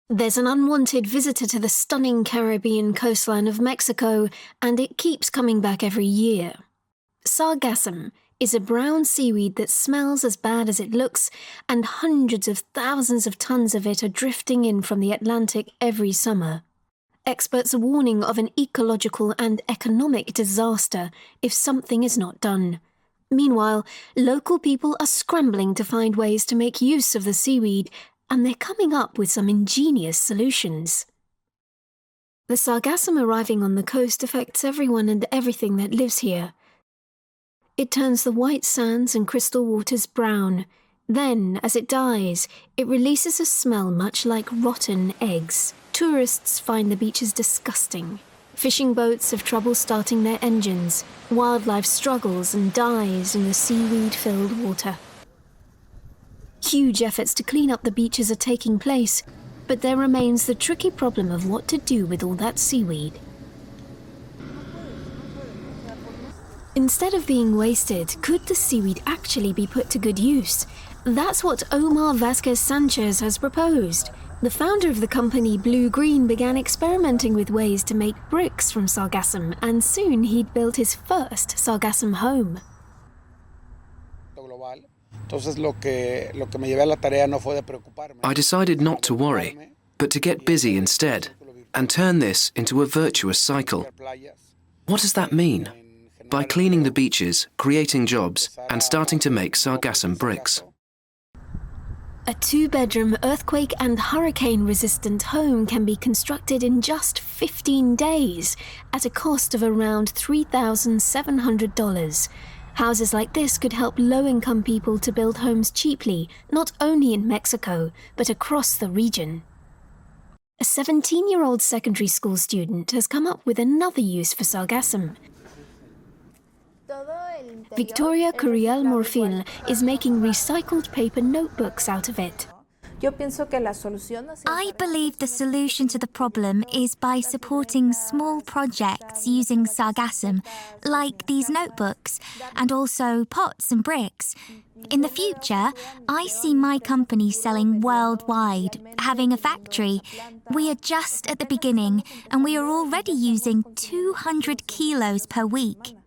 There's an unwanted visitor to the stunning Caribbean coastline of Mexico, and it keeps coming back every year. Sargassum is a brown seaweed that smells as bad as it looks, and hundreds of thousands of tons of it are drifting in from the Atlantic every summer. Experts are warning of an ecological and economic disaster if something is not done. Meanwhile, local people are scrambling to find ways to make use of the seaweed, and they're coming up with some ingenious solutions. The sargassum arriving on the coast affects everyone and everything that lives here. It turns the white sands and crystal waters brown. Then, as it dies, it releases a smell much like rotten eggs. Tourists find the beaches disgusting. Fishing boats have trouble starting their engines. Wildlife struggles and dies in the seaweed-filled water. Huge efforts to clean up the beaches are taking place, but there remains the tricky problem of what to do with all that seaweed. Instead of being wasted, could the seaweed actually be put to good use? That's what Omar Vasquez Sanchez has proposed. The founder of the company Blue Green began experimenting with ways to make bricks from sargassum, and soon he'd built his first sargassum home. I decided not to worry, but to get busy instead, and turn this into a virtuous cycle. What does that mean? By cleaning the beaches, creating jobs, and starting to make sargassum bricks. A 2-bedroom earthquake and hurricane-resistant home can be constructed in just 15 days at a cost of around $3,700. Houses like this could help low-income people to build homes cheaply, not only in Mexico, but across the region. A 17-year-old secondary school student has come up with another use for sargassum. Victoria Curiel Morfil is making recycled paper notebooks out of it. I believe the solution to the problem is by supporting small projects using sargassum, like these notebooks, and also pots and bricks. In the future, I see my company selling worldwide, having a factory. We are just at the beginning, and we are already using 200 kilos per week.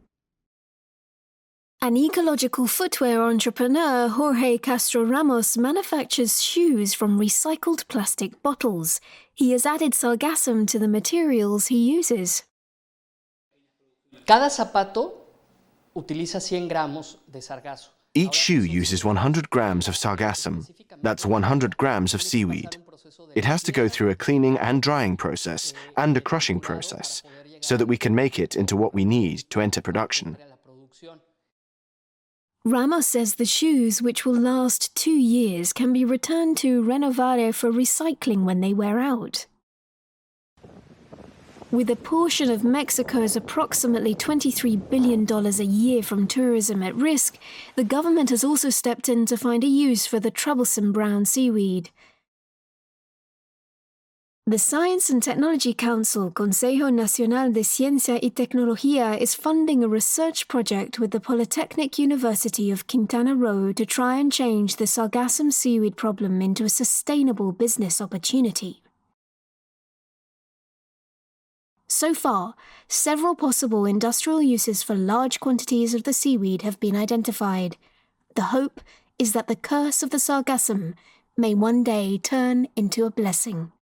An ecological footwear entrepreneur, Jorge Castro Ramos, manufactures shoes from recycled plastic bottles. He has added sargassum to the materials he uses. Cada zapato utiliza 100 gramos de sargazo. Each shoe uses 100 grams of sargassum. That's 100 grams of seaweed. It has to go through a cleaning and drying process and a crushing process so that we can make it into what we need to enter production. Ramos says the shoes, which will last 2 years, can be returned to Renovare for recycling when they wear out. With a portion of Mexico's approximately $23 billion a year from tourism at risk, the government has also stepped in to find a use for the troublesome brown seaweed. The Science and Technology Council, Consejo Nacional de Ciencia y Tecnología, is funding a research project with the Polytechnic University of Quintana Roo to try and change the sargassum seaweed problem into a sustainable business opportunity. So far, several possible industrial uses for large quantities of the seaweed have been identified. The hope is that the curse of the sargassum may one day turn into a blessing.